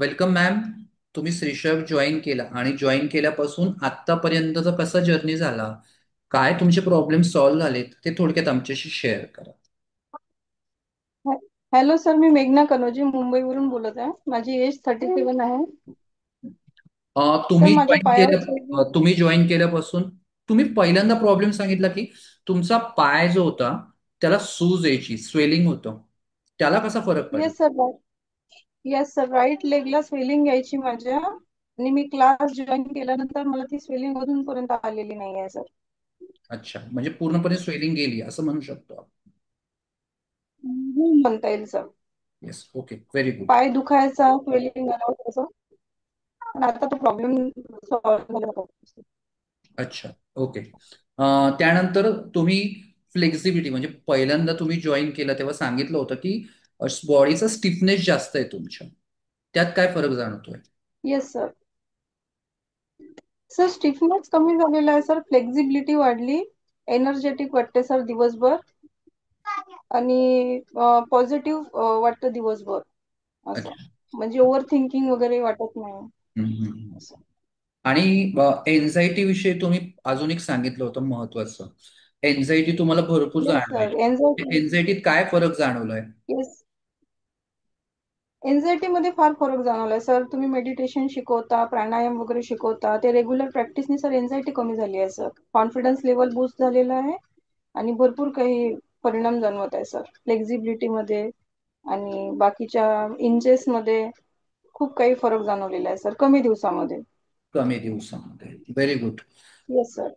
Welcome ma'am. तुम्ही श्रीशब join केला आणि जॉईन केल्यापासून आत्तापर्यंतचा कसा जर्नी झाला, काय तुमचे प्रॉब्लेम सॉल्व्ह झालेत ते थोडक्यात आमच्याशी शेअर करा. हॅ- हॅलो सर, मी मेघना कनोजी मुंबईवरून बोलत आहे. माझी एज 37 आहे. सर, माझ्या पायावर स्वेलिंग. तुम्ही जॉईन केल्यापासून तुम्ही पहिल्यांदा प्रॉब्लेम सांगितला की तुमचा पाय जो होता त्याला सूज यायची, स्वेलिंग होतं. त्याला कसा फरक पडला? Yes sir. Yes sir, right लेगला स्वेलिंग यायची माझ्या, आणि मी क्लास जॉईन केल्यानंतर मला ती स्वेलिंग अजून पर्यंत आलेली नाही आहे सर. अच्छा, म्हणजे पूर्णपणे स्वेलिंग गेली असं म्हणू शकतो आपण. म्हणता येईल sir. Yes, okay, very good. पाय दुखायचा, स्वेलिंग आलं होतं सर. पण आता तो प्रॉब्लेम सॉल्व्ह झाला होता. अच्छा, ओके. त्यानंतर तुम्ही फ्लेक्झिबिलिटी म्हणजे पहिल्यांदा तुम्ही जॉईन केलं तेव्हा सांगितलं होतं की बॉडीचा स्टिफनेस जास्त आहे तुमच्या. त्यात काय फरक जाणवतोय? Yes sir. सर, स्टिफनेस कमी झालेला आहे सर, फ्लेक्झिबिलिटी वाढली, एनर्जेटिक वाटते सर दिवसभर, आणि पॉझिटिव्ह वाटतं दिवसभर. असं अच्छा. म्हणजे ओव्हर थिंकिंग वगैरे वाटत नाही हम्म, हम्म. असं. आणि एन्झायटी विषयी तुम्ही अजून एक सांगितलं होतं महत्वाचं. एन्झायटी तुम्हाला भरपूर येस सर. जाणवायची. एन्झायटीत काय फरक जाणवलाय? येस, एन्झायटी मध्ये फार फरक जाणवलाय सर. तुम्ही मेडिटेशन शिकवता, प्राणायाम वगैरे शिकवता, ते रेग्युलर प्रॅक्टिसने सर एन्झायटी कमी झाली आहे सर. कॉन्फिडन्स लेवल बूस्ट झालेला आहे, आणि भरपूर काही परिणाम जाणवत आहे सर, फ्लेक्झिबिलिटी मध्ये आणि बाकीच्या इंचेस मध्ये. खूप काही फरक जाणवलेला आहे सर कमी दिवसामध्ये. कमी दिवसामध्ये, व्हेरी गुड. Yes sir.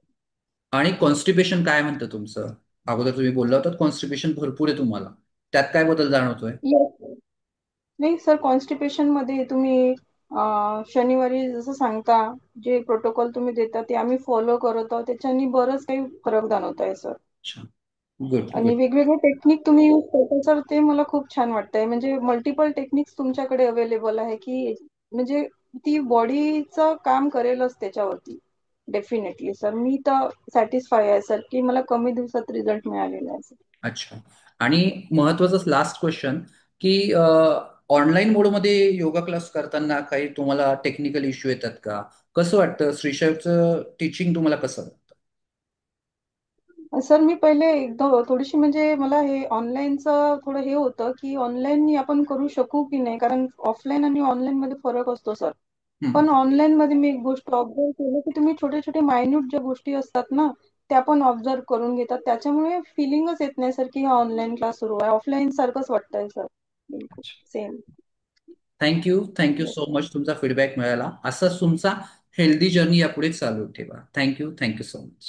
आणि कॉन्स्टिपेशन काय म्हणतं तुमचं? अगोदर तुम्ही बोलला होता कॉन्स्टिपेशन भरपूर आहे तुम्हाला. त्यात काय बदल जाणवतोय? येस. नाही सर, कॉन्स्टिपेशन मध्ये तुम्ही शनिवारी जसं सांगता, जे प्रोटोकॉल तुम्ही देता ते आम्ही फॉलो करत आहोत, त्याच्यानी बरंच काही फरक जाणवत आहे सर. अच्छा, गुड आणि गुड. वेगवेगळे टेक्निक तुम्ही यूज करता सर, ते मला खूप छान वाटतंय. म्हणजे मल्टिपल टेक्निक्स तुमच्याकडे अवेलेबल आहे की, म्हणजे ती बॉडीचं काम करेलच त्याच्यावरती. डेफिनेटली सर, मी तर सॅटिस्फाय आहे सर की मला कमी दिवसात रिझल्ट मिळालेला आहे सर. अच्छा. आणि महत्वाचं लास्ट क्वेश्चन की ऑनलाईन मोडमध्ये योगा क्लास करताना काही तुम्हाला टेक्निकल इश्यू येतात का? कसं वाटतं श्रीशैवचं टीचिंग तुम्हाला कसं वाटतं? सर, मी पहिले एकदा थोडीशी, म्हणजे मला हे ऑनलाईनचं थोडं हे होतं की ऑनलाईन आपण करू शकू की नाही, कारण ऑफलाईन आणि ऑनलाईन मध्ये फरक असतो सर. हम्म. पण ऑनलाईन मध्ये मी एक गोष्ट ऑब्झर्व केली की तुम्ही छोटे छोटे मायन्यूट ज्या गोष्टी असतात ना, त्या पण ऑब्झर्व करून घेतात. त्याच्यामुळे फिलिंगच येत नाही सर की हा ऑनलाईन क्लास सुरू आहे. ऑफलाईन सारखंच वाटतंय सर, बिलकुल same. Thank you, thank you so much. तुमचा फीडबॅक मिळाला. असंच तुमचा हेल्दी जर्नी यापुढे चालू ठेवा. Thank you, thank you so much.